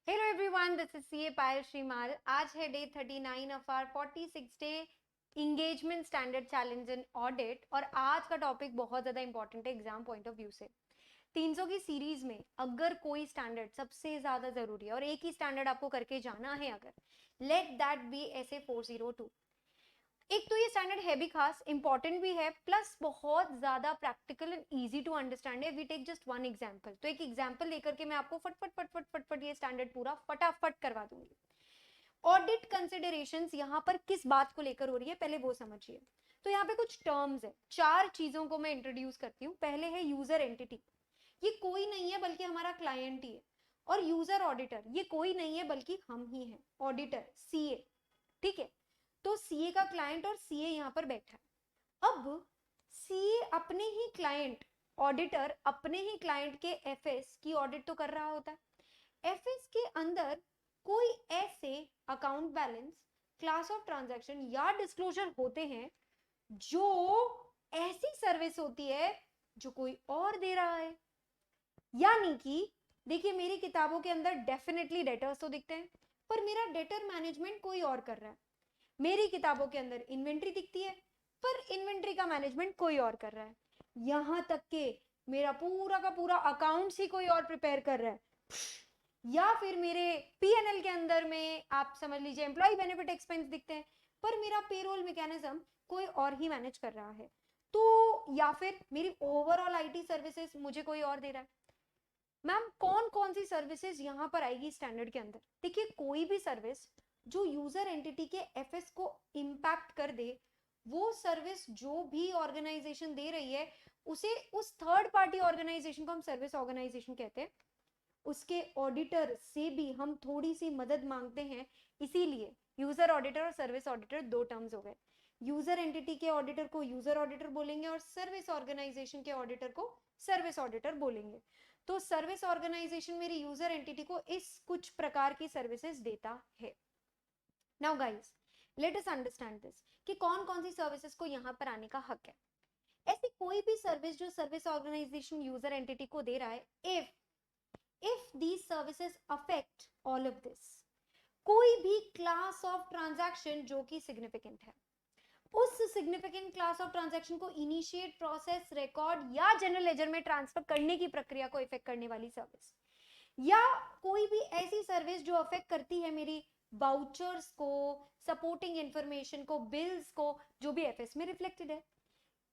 Hello everyone, this is CA Payal Shrimal. आज है day 39 of our 46 day engagement standard challenge in audit और आज का topic बहुत ज़्यादा इंपॉर्टेंट है एग्जाम पॉइंट ऑफ व्यू से। 300 की सीरीज में अगर कोई स्टैंडर्ड सबसे ज़्यादा ज़रूरी है और एक ही स्टैंडर्ड आपको करके जाना है अगर, लेट दैट बी SA 402। एक तो ये स्टैंडर्ड है भी खास, इंपॉर्टेंट भी है, प्लस बहुत ज्यादा practical and easy to understand है। We take just one example, तो एक एग्जांपल लेकर के मैं आपको फटफट फटफट फटफट ये स्टैंडर्ड पूरा फटाफट करवा दूंगी। ऑडिट कंसिडरेशंस यहाँ पर किस बात को लेकर हो रही है पहले वो समझिए। तो यहाँ पे कुछ टर्म्स है, 4 चीजों को मैं इंट्रोड्यूस करती हूँ। पहले है यूजर एंटिटी, ये कोई नहीं है बल्कि हमारा क्लाइंट ही है। और यूजर ऑडिटर, ये कोई नहीं है बल्कि हम ही हैं, ऑडिटर CA। ठीक है, तो सीए का क्लाइंट और सीए यहां पर बैठा है। अब सीए अपने ही क्लाइंट, ऑडिटर अपने ही क्लाइंट के एफएस की ऑडिट तो कर रहा होता है। एफएस के अंदर कोई ऐसे account balance, class of transaction या डिस्क्लोजर होते हैं जो ऐसी सर्विस होती है जो कोई और दे रहा है। यानी कि देखिए, मेरी किताबों के अंदर डेफिनेटली डेटर्स तो दिखते हैं, पर मेरा डेटर मैनेजमेंट कोई और कर रहा है। मेरी किताबों के अंदर इन्वेंट्री दिखती है, पर इन्वेंट्री का मैनेजमेंट कोई और कर रहा है। यहां तक के मेरा पूरा का पूरा अकाउंट्स ही कोई और प्रिपेयर कर रहा है। या फिर मेरे पीएनएल के अंदर में आप समझ लीजिए एम्प्लॉय बेनिफिट एक्सपेंस दिखते हैं, पर मेरा पेरोल मैकेनिज्म कोई और ही मैनेज कर रहा है। तो या फिर मेरी ओवरऑल आईटी सर्विसेज मुझे कोई और दे रहा है। मैम कौन कौन सी सर्विसेज यहां पर आएगी स्टैंडर्ड के अंदर? देखिए, कोई भी सर्विस जो यूजर एंटिटी के एफएस को इंपैक्ट कर दे, वो सर्विस जो भी ऑर्गेनाइजेशन दे रही है उसे, उस थर्ड पार्टी ऑर्गेनाइजेशन को हम सर्विस ऑर्गेनाइजेशन कहते हैं। उसके ऑडिटर से भी हम थोड़ी सी मदद मांगते हैं, इसीलिए यूजर ऑडिटर और सर्विस ऑडिटर दो टर्म्स हो गए। यूजर एंटिटी के ऑडिटर को यूजर ऑडिटर बोलेंगे और सर्विस ऑर्गेनाइजेशन के ऑडिटर को सर्विस ऑडिटर बोलेंगे। तो सर्विस ऑर्गेनाइजेशन मेरी यूजर एंटिटी को इस कुछ प्रकार की सर्विसेज देता है। Now guys, let us understand this कि कौन कौन सी सर्विसेज को यहां पर आने का हक है। ऐसी कोई भी सर्विस जो सर्विस ऑर्गेनाइजेशन यूजर एंटिटी को दे रहा है, if these services affect all of this, कोई भी क्लास ऑफ ट्रांजैक्शन जो कि सिग्निफिकेंट है, उस सिग्निफिकेंट क्लास ऑफ ट्रांजैक्शन को इनिशिएट, प्रोसेस, रिकॉर्ड या जनरल लेजर में ट्रांसफर करने की प्रक्रिया को इफेक्ट करने वाली सर्विस, या कोई भी ऐसी सर्विस जो अफेक्ट करती है मेरी वाउचर्स को, सपोर्टिंग इंफॉर्मेशन को, बिल्स को, जो भी एफएस में रिफ्लेक्टेड है,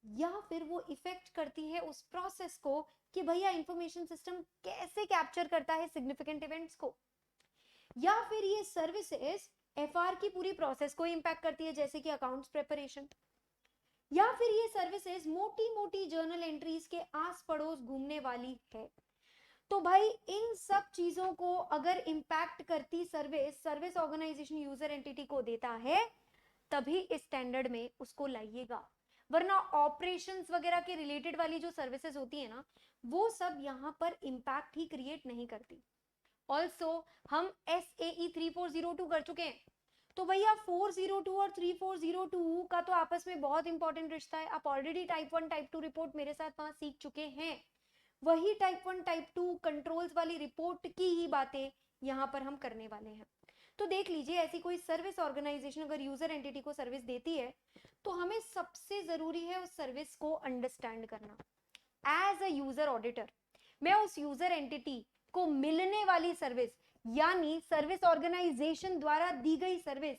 या फिर वो इफेक्ट करती है उस प्रोसेस को कि भैया इंफॉर्मेशन सिस्टम कैसे कैप्चर करता है सिग्निफिकेंट इवेंट्स को, या फिर ये सर्विसेज एफआर की पूरी प्रोसेस को इंपैक्ट करती है जैसे कि अकाउंट्स प्रिपरेशन, या फिर ये सर्विसेज मोटी मोटी जर्नल एंट्रीज के आस पड़ोस घूमने वाली है। तो भाई इन सब चीजों को अगर इंपैक्ट करती service service organisation user entity को देता है, तभी इस स्टैंडर्ड में उसको लाइएगा। वरना ऑपरेशंस वगैरह के रिलेटेड वाली जो सर्विसेज होती है ना, वो सब यहां पर इंपैक्ट ही क्रिएट नहीं करती। ऑल्सो हम SAE 3402 कर चुके हैं, तो भैया 402 और 3402 का तो आपस में बहुत इंपॉर्टेंट रिश्ता है। आप ऑलरेडी टाइप 1 टाइप 2 रिपोर्ट मेरे साथ वहां सीख चुके हैं। वही टाइप 1 टाइप 2 कंट्रोल्स वाली रिपोर्ट की ही बातें यहां पर हम करने वाले हैं। तो देख लीजिए, ऐसी कोई सर्विस ऑर्गेनाइजेशन अगर यूजर एंटिटी को सर्विस देती है, तो हमें सबसे जरूरी है उस सर्विस को अंडरस्टैंड करना। एज अ यूजर ऑडिटर, मैं उस यूजर एंटिटी को मिलने वाली सर्विस, यानी सर्विस ऑर्गेनाइजेशन द्वारा दी गई सर्विस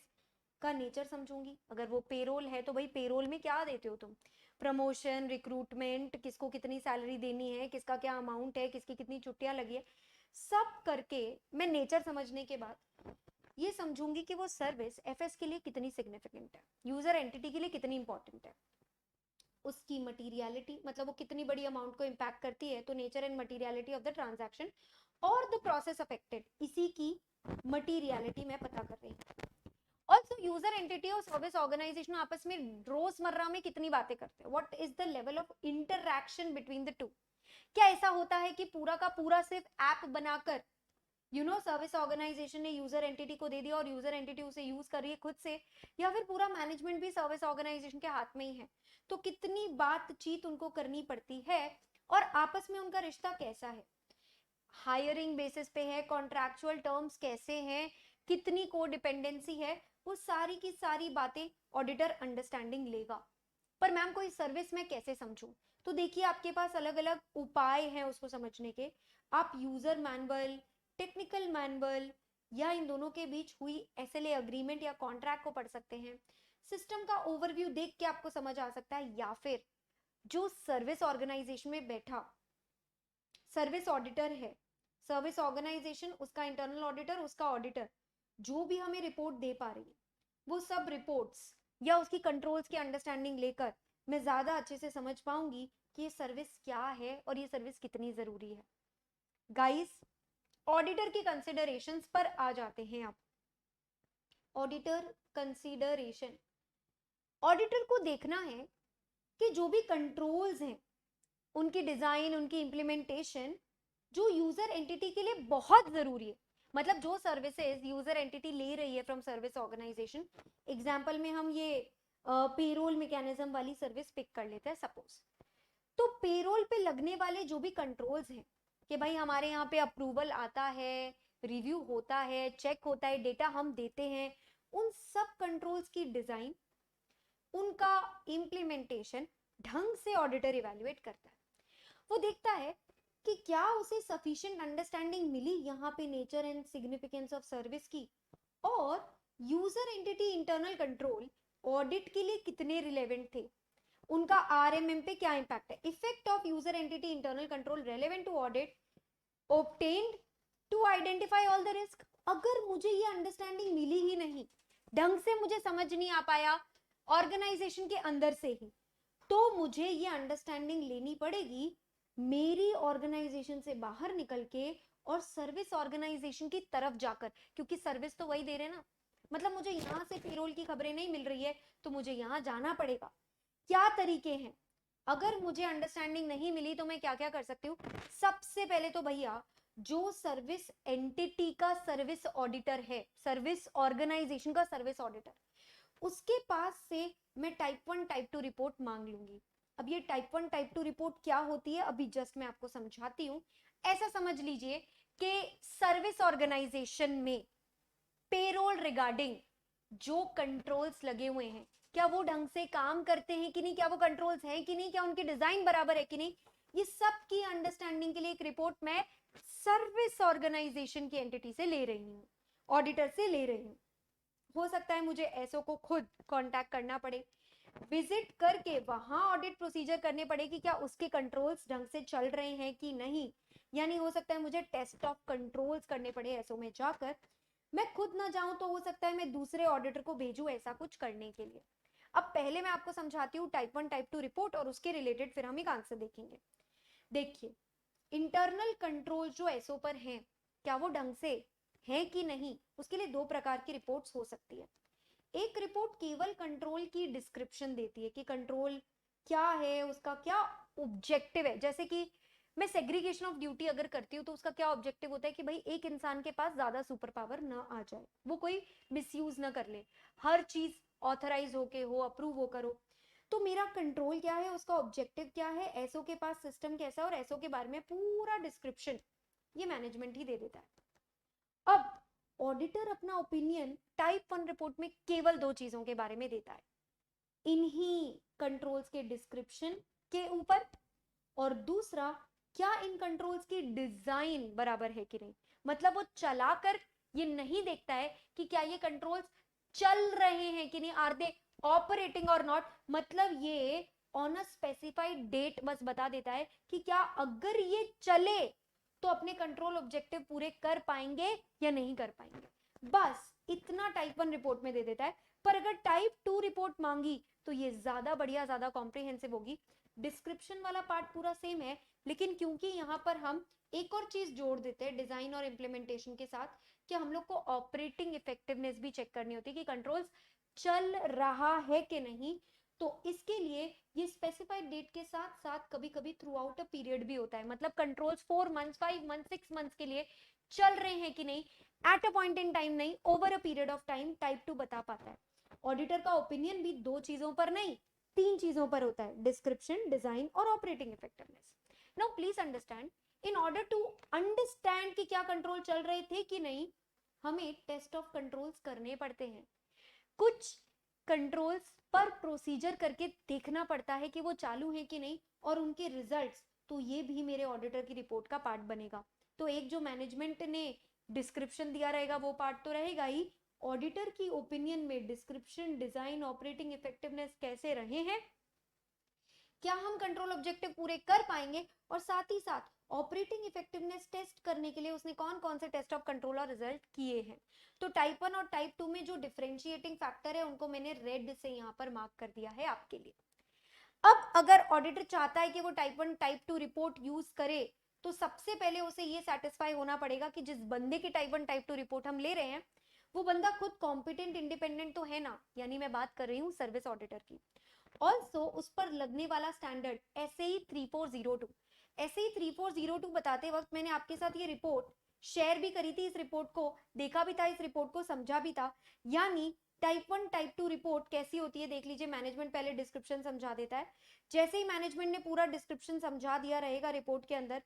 का नेचर समझूंगी। अगर वो पेरोल है तो भाई पेरोल में क्या देते हो तुम? प्रमोशन, रिक्रूटमेंट, किसको कितनी सैलरी देनी है, किसका क्या अमाउंट है, किसकी कितनी छुट्टियां लगी है, सब करके मैं नेचर समझने के बाद ये समझूंगी कि वो सर्विस एफएस के लिए कितनी सिग्निफिकेंट है, यूजर एंटिटी के लिए कितनी इंपॉर्टेंट है, उसकी मटीरियलिटी, मतलब वो कितनी बड़ी अमाउंट को इंपैक्ट करती है, तो nature and materiality of the transaction और द प्रोसेस अफेक्टेड, इसी की मटीरियलिटी मैं पता कर रही हूँ। ऑल्सो यूजर एंटिटी और सर्विस ऑर्गेनाइजेशन आपस में रोजमर्रा में कितनी बातें करते हैं, what is the level of interaction between the two. क्या ऐसा होता है कि पूरा का पूरा सिर्फ ऐप बनाकर सर्विस ऑर्गेनाइजेशन ने यूजर एंटिटी को दे दिया और यूजर एंटिटी उसे यूज कर रही है खुद से, या फिर पूरा मैनेजमेंट भी सर्विस ऑर्गेनाइजेशन के हाथ में ही है? तो कितनी बातचीत उनको करनी पड़ती है और आपस में उनका रिश्ता कैसा है? हायरिंग बेसिस पे है, कॉन्ट्रैक्चुअल टर्म्स कैसे हैं, कितनी को डिपेंडेंसी है, वो सारी की सारी बातें ऑडिटर अंडरस्टैंडिंग लेगा। पर मैम कोई सर्विस मैं कैसे समझूं? तो देखिए आपके पास अलग अलग उपाय हैं उसको समझने के। आप यूजर मैनुअल, टेक्निकल मैनुअल या इन दोनों के बीच हुई एसएलए अग्रीमेंट या कॉन्ट्रैक्ट को पढ़ सकते हैं। सिस्टम का ओवरव्यू देख के आपको समझ आ सकता है, या फिर जो सर्विस ऑर्गेनाइजेशन में बैठा सर्विस ऑडिटर है, सर्विस ऑर्गेनाइजेशन, उसका इंटरनल ऑडिटर, उसका ऑडिटर, जो भी हमें रिपोर्ट दे पा रही है, वो सब रिपोर्ट्स या उसकी कंट्रोल्स की अंडरस्टैंडिंग लेकर मैं ज्यादा अच्छे से समझ पाऊंगी कि ये सर्विस क्या है और ये सर्विस कितनी जरूरी है। गाइस, ऑडिटर की कंसिडरेशंस पर आ जाते हैं। आप ऑडिटर कंसिडरेशन, ऑडिटर को देखना है कि जो भी कंट्रोल्स हैं उनकी डिजाइन, उनकी इंप्लीमेंटेशन जो यूजर एंटिटी के लिए बहुत जरूरी है, मतलब जो सर्विसेज यूजर एंटिटी ले रही है फ्रॉम सर्विस ऑर्गेनाइजेशन। एग्जांपल में हम ये पेरोल मैकेनिज्म वाली सर्विस पिक कर लेते हैं सपोज। तो पेरोल पे लगने वाले जो भी कंट्रोल्स हैं कि भाई हमारे यहाँ पे अप्रूवल आता है, रिव्यू होता है, चेक होता है, डेटा हम देते हैं, उन सब कंट्रोल्स की डिजाइन, उनका इम्प्लीमेंटेशन ढंग से ऑडिटर इवेल्युएट करता है। वो देखता है कि क्या उसे सफिशिएंट अंडरस्टैंडिंग मिली यहाँ पे nature and significance of service की, और user entity internal control audit के लिए कितने रिलेवेंट थे, उनका आरएमएम पे क्या इंपैक्ट है, effect of user entity internal control relevant to audit, obtained to identify all the risk। अगर मुझे ये अंडरस्टैंडिंग मिली ही नहीं, ढंग से मुझे समझ नहीं आ पाया ऑर्गेनाइजेशन के अंदर से ही, तो मुझे ये अंडरस्टैंडिंग लेनी पड़ेगी मेरी ऑर्गेनाइजेशन से बाहर निकल के और सर्विस ऑर्गेनाइजेशन की तरफ जाकर, क्योंकि सर्विस तो वही दे रहे ना। मतलब मुझे यहाँ से पेरोल की खबरें नहीं मिल रही है तो मुझे यहाँ जाना पड़ेगा। क्या तरीके हैं? अगर मुझे अंडरस्टैंडिंग नहीं मिली तो मैं क्या क्या कर सकती हूँ? सबसे पहले तो भैया जो सर्विस एंटिटी का सर्विस ऑडिटर है, सर्विस ऑर्गेनाइजेशन का सर्विस ऑडिटर, उसके पास से मैं टाइप 1 टाइप 2 रिपोर्ट मांग लूंगी। अब ये टाइप 1 टाइप 2 रिपोर्ट क्या होती है अभी जस्ट मैं आपको समझाती हूँ। ऐसा समझ लीजिए कि सर्विस ऑर्गेनाइजेशन में पेरोल रिगार्डिंग जो कंट्रोल्स लगे हुए हैं, क्या वो ढंग से काम करते हैं कि नहीं, क्या वो कंट्रोल्स हैं कि नहीं, क्या उनकी डिजाइन बराबर है कि नहीं, ये सब की अंडरस्टैंडिंग के लिए एक रिपोर्ट मैं सर्विस ऑर्गेनाइजेशन की एंटिटी से ले रही हूँ, ऑडिटर से ले रही हूँ। हो सकता है मुझे एसओ को खुद कांटेक्ट करना पड़े, विजिट करके वहां ऑडिट प्रोसीजर करने पड़े कि क्या उसके कंट्रोल्स ढंग से चल रहे हैं कि नहीं, यानी हो सकता है मुझे टेस्ट ऑफ कंट्रोल्स करने पड़े एसओ में जाकर। मैं खुद ना जाऊं तो हो सकता है मैं दूसरे ऑडिटर को भेजूं ऐसा कुछ करने के लिए। अब पहले मैं आपको समझाती हूँ टाइप 1 टाइप 2 रिपोर्ट और उसके रिलेटेड फिर हम एक आंसर देखेंगे। देखिए, इंटरनल कंट्रोल जो एसओ पर हैं, क्या वो ढंग से है कि नहीं, उसके लिए दो प्रकार की रिपोर्ट्स हो सकती है। एक रिपोर्ट केवल कंट्रोल की डिस्क्रिप्शन देती है कि कंट्रोल क्या है, उसका क्या ऑब्जेक्टिव है। जैसे कि मैं सेग्रीगेशन ऑफ ड्यूटी अगर करती हूँ तो उसका क्या ऑब्जेक्टिव होता है कि भाई एक इंसान के पास ज्यादा सुपर पावर ना आ जाए, वो कोई मिसयूज ना कर ले, हर चीज ऑथराइज होके हो, अप्रूव होकर हो। तो मेरा कंट्रोल क्या है, उसका ऑब्जेक्टिव क्या है, एसओ के पास सिस्टम कैसा है और एसओ के बारे में पूरा डिस्क्रिप्शन ये मैनेजमेंट ही दे देता है। अब ऑडिटर अपना ओपिनियन टाइप 1 रिपोर्ट में केवल दो चीजों के बारे में देता है, इन्हीं कंट्रोल्स के डिस्क्रिप्शन के ऊपर, और दूसरा क्या इन कंट्रोल्स की डिजाइन बराबर है कि नहीं। मतलब वो चलाकर ये नहीं देखता है कि क्या ये कंट्रोल्स चल रहे हैं कि नहीं, आर दे ऑपरेटिंग और नॉट। मतलब ये ऑन अ स्पेसिफाइड डेट बस बता देता है कि क्या अगर ये चले तो अपने कंट्रोल ऑब्जेक्टिव पूरे कर पाएंगे या नहीं कर पाएंगे, बस इतना टाइप 1 रिपोर्ट में दे देता है। पर अगर टाइप 2 रिपोर्ट मांगी तो ये ज्यादा बढ़िया, ज्यादा कॉम्प्रिहेंसिव होगी। डिस्क्रिप्शन वाला पार्ट पूरा सेम है, लेकिन क्योंकि यहाँ पर हम एक और चीज जोड़ देते हैं डिजाइन और इम्प्लीमेंटेशन के साथ, कि हम लोग को ऑपरेटिंग इफेक्टिवनेस भी चेक करनी होती है कि कंट्रोल्स चल रहा है कि नहीं। तो इसके लिए ये स्पेसिफाइड डेट के साथ साथ कभी कभी थ्रू आउट अ पीरियड भी होता है, मतलब कंट्रोल्स 4 मंथ्स, 5 मंथ्स, 6 मंथ्स के लिए चल रहे हैं कि नहीं, at a point in time नहीं, over a period of time type 2 बता पाता है। ऑडिटर का ओपिनियन भी दो चीजों पर नहीं, तीन चीजों पर होता है, डिस्क्रिप्शन, डिजाइन और operating effectiveness. Now please understand in order to understand कि क्या कंट्रोल चल रहे थे कि नहीं, हमें टेस्ट ऑफ कंट्रोल्स करने पड़ते हैं। कुछ कंट्रोल्स पर प्रोसीजर करके देखना पड़ता है कि वो चालू है कि नहीं, और उनके रिजल्ट्स, तो ये भी मेरे ऑडिटर की रिपोर्ट का पार्ट बनेगा। तो एक जो मैनेजमेंट ने डिस्क्रिप्शन दिया रहेगा वो पार्ट तो रहेगा ही, ऑडिटर की ओपिनियन में डिस्क्रिप्शन, डिजाइन, ऑपरेटिंग इफेक्टिवनेस कैसे रहे हैं, क्या हम कंट्रोल ऑब्जेक्टिव पूरे कर पाएंगे, और साथ ही साथ ऑपरेटिंग इफेक्टिवनेस टेस्ट करने के लिए उसने कौन कौन से टेस्ट ऑफ कंट्रोल और रिजल्ट किए हैं। तो टाइप 1 और टाइप 2 में जो डिफरेंशिएटिंग फैक्टर है उनको मैंने रेड से यहाँ पर मार्क कर दिया है आपके लिए। अब अगर ऑडिटर चाहता है कि वो टाइप 1 टाइप 2 रिपोर्ट यूज करे, तो सबसे पहले उसे ये सेटिस्फाई होना पड़ेगा कि जिस बंदे की टाइप 1 टाइप 2 रिपोर्ट हम ले रहे हैं वो बंदा खुद कॉम्पिटेंट इंडिपेंडेंट तो है ना, यानी मैं बात कर रही हूँ सर्विस ऑडिटर की। ऑल्सो उस पर लगने वाला स्टैंडर्ड SAE 3402। SAE 3402 बताते वक्त मैंने आपके साथ ये रिपोर्ट शेयर भी करी थी, इस रिपोर्ट को देखा भी था, इस रिपोर्ट को समझा भी था। यानी टाइप 1 टाइप 2 रिपोर्ट कैसी होती है देख लीजिए, मैनेजमेंट पहले डिस्क्रिप्शन समझा देता है। जैसे ही मैनेजमेंट ने पूरा डिस्क्रिप्शन समझा दिया रहेगा रिपोर्ट के अंदर,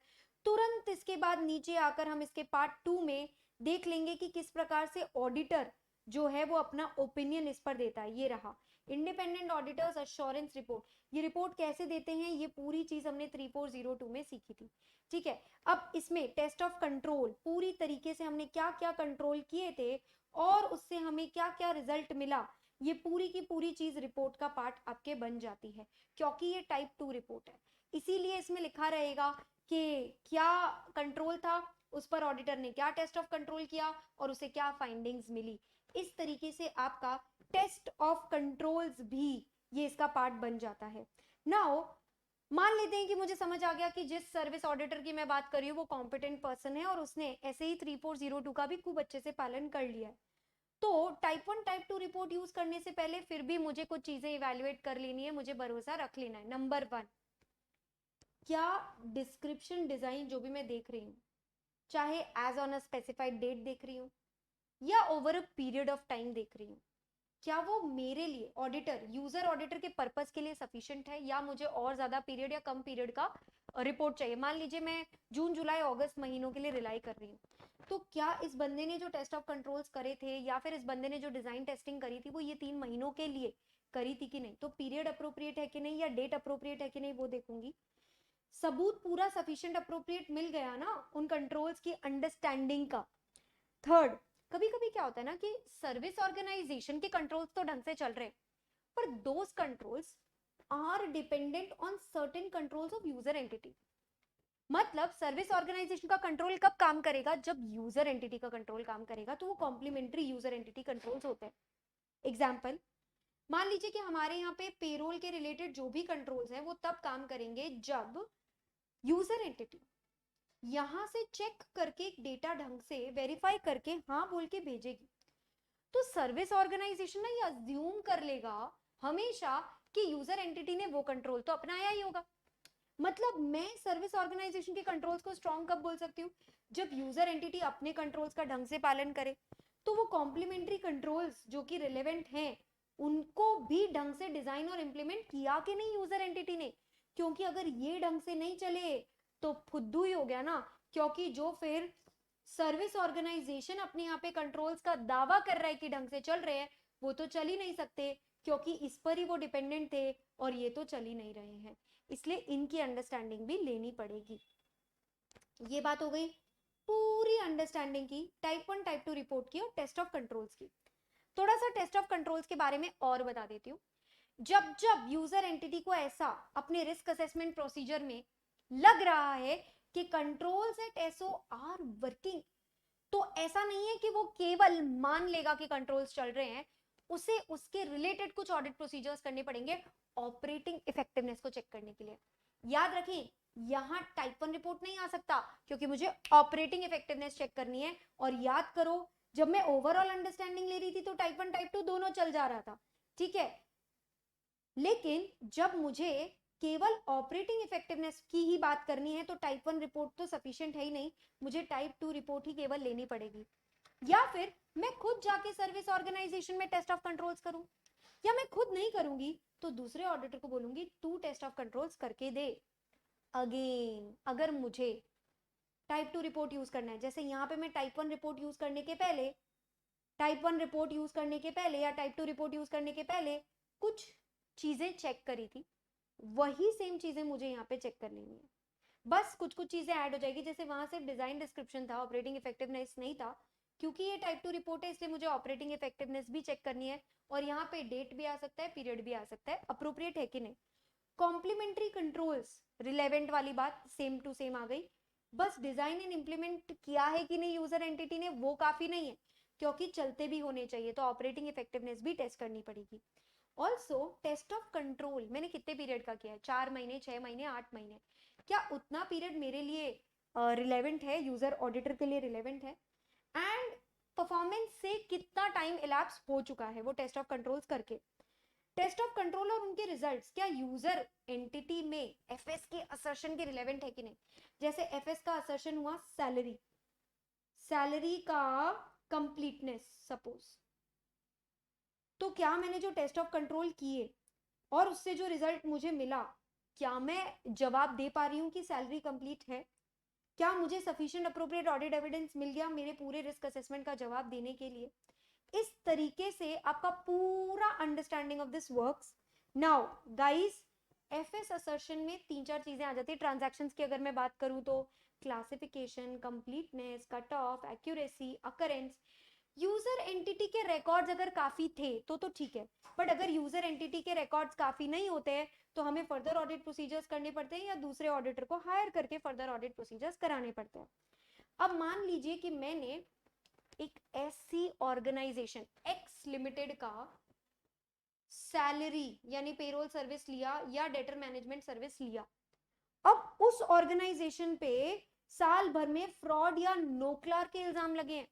तुरंत इसके बाद नीचे आकर हम इसके पार्ट 2 में देख लेंगे कि किस प्रकार से ऑडिटर जो है वो अपना ओपिनियन इस पर देता है। ये रहा इंडिपेंडेंट ऑडिटर्स अश्योरेंस रिपोर्ट। ये रिपोर्ट कैसे देते हैं, ये पूरी चीज हमने 3402 में सीखी थी। ठीक है, अब इसमें टेस्ट ऑफ कंट्रोल पूरी तरीके से हमने क्या क्या कंट्रोल किए थे और उससे हमें क्या क्या रिजल्ट मिला, ये पूरी की पूरी चीज रिपोर्ट का पार्ट आपके बन जाती है, क्योंकि ये टाइप 2 रिपोर्ट है। इसीलिए इसमें लिखा रहेगा कि क्या कंट्रोल था, उस पर ऑडिटर ने क्या टेस्ट ऑफ कंट्रोल किया और उसे क्या फाइंडिंग्स मिली। इस तरीके से आपका टेस्ट ऑफ कंट्रोल्स भी ये इसका पार्ट बन जाता है। नाउ मान लेते हैं कि मुझे समझ आ गया कि जिस सर्विस ऑडिटर की मैं बात कर रही हूँ वो कॉम्पिटेंट पर्सन है और उसने ऐसे ही 3402 का भी खूब अच्छे से पालन कर लिया है। तो टाइप 1 टाइप 2 रिपोर्ट यूज करने से पहले फिर भी मुझे कुछ चीजें इवेल्युएट कर लेनी है, मुझे भरोसा रख लेना है। नंबर 1, क्या डिस्क्रिप्शन डिजाइन जो भी मैं देख रही हूँ, चाहे as on a specified date देख रही हूँ या over a period of time देख रही हूँ, क्या वो मेरे लिए ऑडिटर यूजर ऑडिटर के पर्पस के लिए सफिशिएंट है या मुझे और ज्यादा पीरियड या कम पीरियड का रिपोर्ट चाहिए। मान लीजिए मैं जून जुलाई अगस्त महीनों के लिए रिलाई कर रही हूँ, तो क्या इस बंदे ने जो टेस्ट ऑफ कंट्रोल्स करे थे या फिर इस बंदे ने जो डिजाइन टेस्टिंग करी थी वो ये 3 महीनों के लिए करी थी कि नहीं, तो पीरियड अप्रोप्रिएट है कि नहीं या डेट अप्रोप्रिएट है कि नहीं वो देखूंगी। सबूत पूरा सफिशिएंट अप्रोप्रिएट मिल गया ना उन कंट्रोल्स की अंडरस्टैंडिंग का। थर्ड, कभी कभी क्या होता है ना कि सर्विस ऑर्गेनाइजेशन के कंट्रोल्स तो ढंग से चल रहे हैं, पर those controls are dependent on certain controls of user entity. मतलब सर्विस ऑर्गेनाइजेशन का कंट्रोल कब काम करेगा, जब यूजर एंटिटी का कंट्रोल काम करेगा, तो वो कॉम्प्लीमेंट्री यूजर एंटिटी कंट्रोल्स होते हैं। एग्जाम्पल, मान लीजिए कि हमारे यहाँ पे पेरोल के रिलेटेड जो भी कंट्रोल्स हैं वो तब काम करेंगे जब यूजर एंटिटी यहां से चेक करके डेटा ढंग से वेरीफाई करके हाँ बोल के भेजेगी, तो सर्विस ऑर्गेनाइजेशन ना ये अज्यूम कर लेगा हमेशा कि यूजर एंटिटी ने वो कंट्रोल तो अपनाया ही होगा। मतलब मैं सर्विस ऑर्गेनाइजेशन के कंट्रोल्स को स्ट्रॉन्ग कब बोल सकती हूँ, जब यूजर एंटिटी अपने कंट्रोल्स का ढंग से पालन करे। तो वो कॉम्प्लीमेंट्री कंट्रोल्स जो कि रिलेवेंट हैं उनको भी ढंग से डिजाइन और इंप्लीमेंट किया कि नहीं यूजर एंटिटी ने, क्योंकि अगर ये ढंग से नहीं चले तो फुद्दू ही हो गया ना। क्योंकि जो फिर सर्विस ऑर्गेनाइजेशन अपने यहाँ पे कंट्रोल्स का दावा कर रहा है कि ढंग से चल रहे हैं, वो तो चल ही नहीं सकते क्योंकि इस पर ही वो डिपेंडेंट थे और ये तो चल ही नहीं रहे हैं। इसलिए इनकी अंडरस्टैंडिंग भी लेनी पड़ेगी। ये बात हो गई पूरी अंडरस्टैंडिंग की टाइप 1 टाइप 2 रिपोर्ट की और टेस्ट ऑफ कंट्रोल्स की। थोड़ा सा टेस्ट ऑफ कंट्रोल्स के बारे में और बता देती हूँ। जब जब यूजर एंटिटी को ऐसा अपने रिस्क असेसमेंट प्रोसीजर में लग रहा है कि controls at SO are working, तो ऐसा नहीं है कि वो केवल मान लेगा कि कंट्रोल्स चल रहे हैं, उसे उसके रिलेटेड कुछ ऑडिट प्रोसीजर्स करने पड़ेंगे ऑपरेटिंग इफेक्टिवनेस को चेक करने के लिए। याद रखें, यहां टाइप 1 रिपोर्ट नहीं आ सकता क्योंकि मुझे ऑपरेटिंग इफेक्टिवनेस चेक करनी है। और याद करो जब मैं ओवरऑल अंडरस्टैंडिंग ले रही थी तो टाइप 1 टाइप 2 दोनों चल जा रहा था, ठीक है। लेकिन जब मुझे केवल ऑपरेटिंग इफेक्टिवनेस की ही बात करनी है तो टाइप 1 रिपोर्ट तो सफिशिएंट है ही नहीं, मुझे टाइप 2 रिपोर्ट ही केवल लेनी पड़ेगी। या फिर मैं खुद जाके सर्विस ऑर्गेनाइजेशन में टेस्ट ऑफ कंट्रोल्स करूं, या मैं खुद नहीं करूंगी तो दूसरे ऑडिटर को बोलूंगी तू टेस्ट ऑफ कंट्रोल्स करके दे। अगेन अगर मुझे टाइप 2 रिपोर्ट यूज करना है। जैसे यहाँ पे मैं टाइप 1 रिपोर्ट यूज करने के पहले, टाइप 1 रिपोर्ट यूज करने के पहले या टाइप 2 रिपोर्ट यूज करने के पहले कुछ चीजें चेक करी थी, वही सेम चीजें मुझे यहाँ पे चेक कर लेनी है। बस कुछ कुछ चीजें ऐड हो जाएगी। जैसे वहां सिर्फ डिजाइन डिस्क्रिप्शन था, ऑपरेटिंग इफेक्टिवनेस नहीं था। क्योंकि ये टाइप 2 रिपोर्ट है इसलिए मुझे ऑपरेटिंग इफेक्टिवनेस भी चेक करनी है, और यहाँ पे डेट भी आ सकता है, पीरियड भी आ सकता है, अप्रोप्रिएट है कि नहीं। कॉम्प्लीमेंट्री कंट्रोल्स, रिलेवेंट वाली बात सेम टू सेम आ गई। बस डिजाइन एंड इंप्लीमेंट किया है कि नहीं यूजर एंटिटी ने, वो काफी नहीं है, क्योंकि चलते भी होने चाहिए, तो ऑपरेटिंग इफेक्टिवनेस भी टेस्ट करनी पड़ेगी। ऑल्सो टेस्ट ऑफ कंट्रोल मैंने कितने पीरियड का किया है, 4 महीने, 6 महीने, 8 महीने, क्या उतना पीरियड मेरे लिए रिलेवेंट है, यूजर ऑडिटर के लिए रिलेवेंट है, एंड परफॉर्मेंस से कितना टाइम इलैप्स हो चुका है वो टेस्ट ऑफ कंट्रोल्स करके। टेस्ट ऑफ कंट्रोल और उनके रिजल्ट्स क्या यूजर एंटिटी में एफएस के असर्शन के रिलेवेंट है कि नहीं। जैसे एफएस का असर्शन हुआ सैलरी, सैलरी का कंप्लीटनेस सपोज, तो क्या मैंने जो टेस्ट ऑफ कंट्रोल किए और उससे जो रिजल्ट मुझे मिला, क्या मैं जवाब दे पा रही हूँ कि सैलरी कंप्लीट है, क्या मुझे सफिशिएंट अप्रोप्रिएट ऑडिट एविडेंस मिल गया मेरे पूरे रिस्क असेसमेंट का जवाब देने के लिए। इस तरीके से आपका पूरा understanding of this works. Now guys, FS assertion में 3-4 चीजें आ जाती है। ट्रांजैक्शंस की अगर मैं बात करूं तो classification, completeness, cut off, accuracy, occurrence. User entity के रिकॉर्ड्स अगर काफी थे तो ठीक है, बट अगर यूजर एंटिटी के रिकॉर्ड्स काफी नहीं होते हैं तो हमें फर्दर ऑडिट प्रोसीजर्स करने पड़ते हैं या दूसरे ऑडिटर को हायर करके फर्दर ऑडिट प्रोसीजर्स कराने पड़ते हैं। अब मान लीजिए कि मैंने एक ऐसी ऑर्गेनाइजेशन एक्स लिमिटेड का सैलरी यानी पेरोल सर्विस लिया या डेटर मैनेजमेंट सर्विस लिया। अब उस ऑर्गेनाइजेशन पे साल भर में फ्रॉड या नोक्लार के इल्जाम लगे हैं।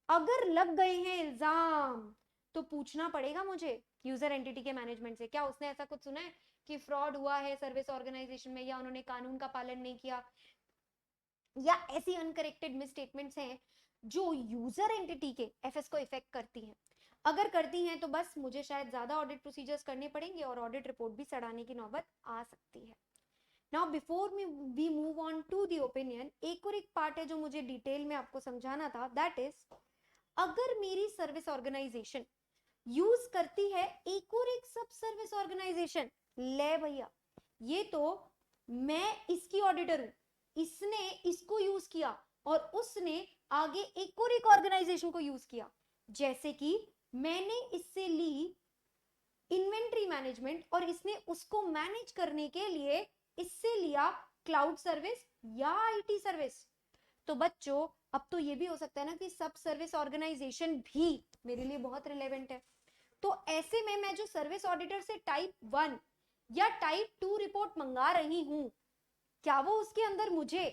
अगर लग गए हैं इल्जाम तो पूछना पड़ेगा मुझे यूजर एंटिटी के मैनेजमेंट से, क्या उसने ऐसा कुछ सुना है कि फ्रॉड हुआ है सर्विस ऑर्गेनाइजेशन में, या उन्होंने कानून का पालन नहीं किया, या ऐसी अनकरेक्टेड मिसस्टेटमेंट्स हैं जो यूजर एंटिटी के एफएस को इफेक्ट करती हैं। अगर करती हैं तो बस मुझे शायद ज्यादा ऑडिट प्रोसीजर्स करने पड़ेंगे और ऑडिट रिपोर्ट भी सड़ाने की नौबत आ सकती है। Now before we move on to the opinion, एक और एक पार्ट है जो मुझे डिटेल में आपको समझाना था, दैट इज अगर मेरी सर्विस ऑर्गेनाइजेशन यूज करती है एक और एक सब सर्विस ऑर्गेनाइजेशन, ले भैया ये तो मैं इसकी ऑडिटर हूं, इसने इसको यूज किया और उसने आगे एक और एक ऑर्गेनाइजेशन को यूज किया। जैसे कि मैंने इससे ली इन्वेंट्री मैनेजमेंट और इसने उसको मैनेज करने के लिए इससे लिया क्लाउड सर्विस या आईटी सर्विस। तो बच्चों अब तो ये भी हो सकता है ना कि सब सर्विस ऑर्गेनाइजेशन भी मेरे लिए बहुत रिलेवेंट है। तो ऐसे में मैं जो सर्विस ऑडिटर से टाइप 1 या टाइप 2 रिपोर्ट मंगा रही हूं, क्या वो उसके अंदर मुझे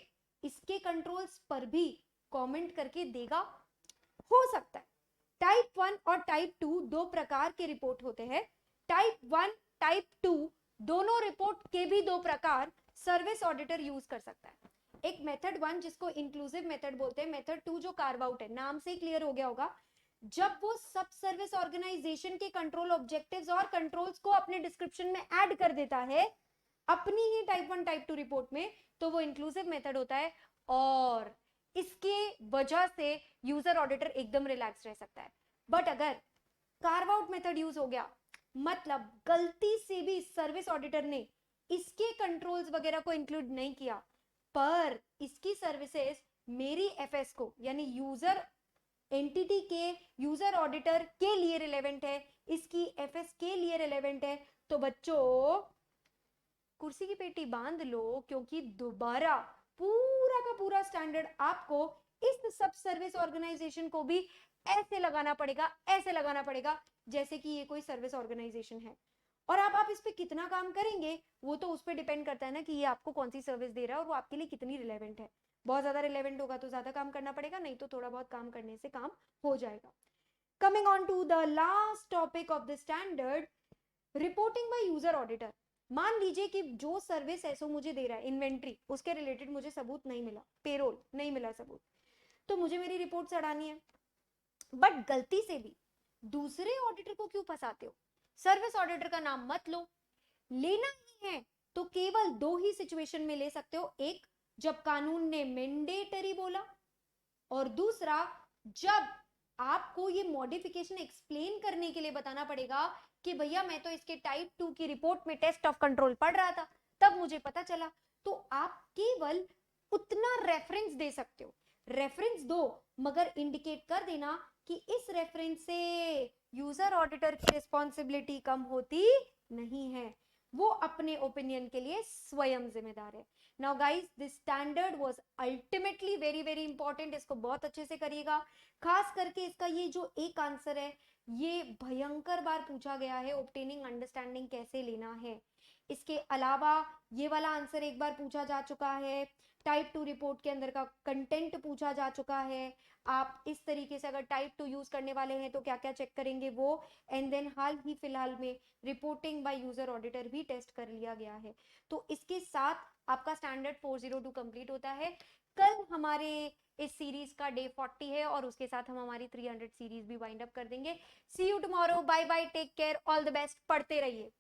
इसके कंट्रोल्स पर भी कमेंट करके देगा? हो सकता है। टाइप 1 और टाइप 2 दो प्रकार के रिपोर्ट होते हैं। टाइप 1, टाइप 2 दोनों रिपोर्ट के भी दो प्रकार सर्विस ऑडिटर यूज कर सकता है। एक मेथड 1 जिसको इंक्लूसिव मेथड बोलते हैं, मेथड 2 जो कार्व आउट है, नाम से क्लियर हो गया होगा, जब वो सब सर्विस ऑर्गेनाइजेशन के कंट्रोल ऑब्जेक्टिव्स और कंट्रोल्स को अपने डिस्क्रिप्शन में ऐड कर देता है अपनी ही टाइप 1 टाइप 2 रिपोर्ट में, तो वो इंक्लूसिव मेथड होता है और इसके वजह से यूजर ऑडिटर एकदम रिलैक्स रह सकता है। बट अगर कार्व आउट मेथड यूज हो गया, मतलब गलती से भी सर्विस ऑडिटर ने इसके कंट्रोल्स वगैरह को इंक्लूड नहीं किया, पर इसकी सर्विसेज मेरी एफएस को यानी यूजर एंटिटी के यूजर ऑडिटर के लिए रिलेवेंट है, इसकी एफएस के लिए रिलेवेंट है, तो बच्चों कुर्सी की पेटी बांध लो, क्योंकि दोबारा पूरा का पूरा स्टैंडर्ड आपको इस सब सर्विस ऑर्गेनाइजेशन को भी ऐसे लगाना पड़ेगा, ऐसे लगाना पड़ेगा जैसे कि ये कोई सर्विस ऑर्गेनाइजेशन है। और आप इस पे कितना काम करेंगे वो तो उस पर डिपेंड करता है ना कि ये आपको कौन सी सर्विस दे रहा है और वो आपके लिए कितनी रिलेवेंट है। बहुत ज्यादा रिलेवेंट होगा तो ज्यादा काम करना पड़ेगा, नहीं तो थोड़ा बहुत काम करने से काम हो जाएगा। Coming on to the last topic of the standard, reporting by user auditor. मान लीजिए कि जो सर्विस एसओ मुझे दे रहा है इन्वेंट्री, उसके रिलेटेड मुझे सबूत नहीं मिला, पेरोल नहीं मिला सबूत, तो मुझे मेरी रिपोर्ट चढ़ानी है। बट गलती से भी दूसरे ऑडिटर को क्यों फंसाते हो? सर्विस ऑडिटर का नाम मत लो, लेना ही है तो केवल दो ही सिचुएशन में ले सकते हो। एक, जब कानून ने मैंडेटरी बोला, और दूसरा जब आपको ये मॉडिफिकेशन एक्सप्लेन करने के लिए बताना पड़ेगा कि भैया मैं तो इसके टाइप 2 की रिपोर्ट में टेस्ट ऑफ कंट्रोल पढ़ रहा था, तब मुझे पता चला। तो आप केवल उतना रेफरेंस दे सकते हो, रेफरेंस दो, मगर इंडिकेट कर देना कि इस रेफरेंस से यूजर ऑडिटर की रिस्पॉन्सिबिलिटी कम होती नहीं है, वो अपने ओपिनियन के लिए स्वयं जिम्मेदार है। Now guys, this standard was ultimately very very important, इसको बहुत अच्छे से करिएगा। खास करके इसका ये जो एक आंसर है, ये भयंकर बार पूछा गया है, ऑब्टेनिंग अंडरस्टैंडिंग कैसे लेना है। इसके अलावा ये वाला आंसर एक बार पूछा जा चुका है, टाइप 2 रिपोर्ट के अंदर का कंटेंट पूछा जा चुका है। आप इस तरीके से अगर टाइप 2 यूज करने वाले हैं तो क्या क्या चेक करेंगे वो, एंड देन हाल ही फिलहाल में रिपोर्टिंग बाय यूजर ऑडिटर भी टेस्ट कर लिया गया है। तो इसके साथ आपका स्टैंडर्ड 402 कंप्लीट होता है। कल हमारे इस सीरीज का डे 40 है और उसके साथ हम हमारी 300 सीरीज भी वाइंड अप कर देंगे। See you tomorrow, bye bye, take care, all the best, पढ़ते रहिए।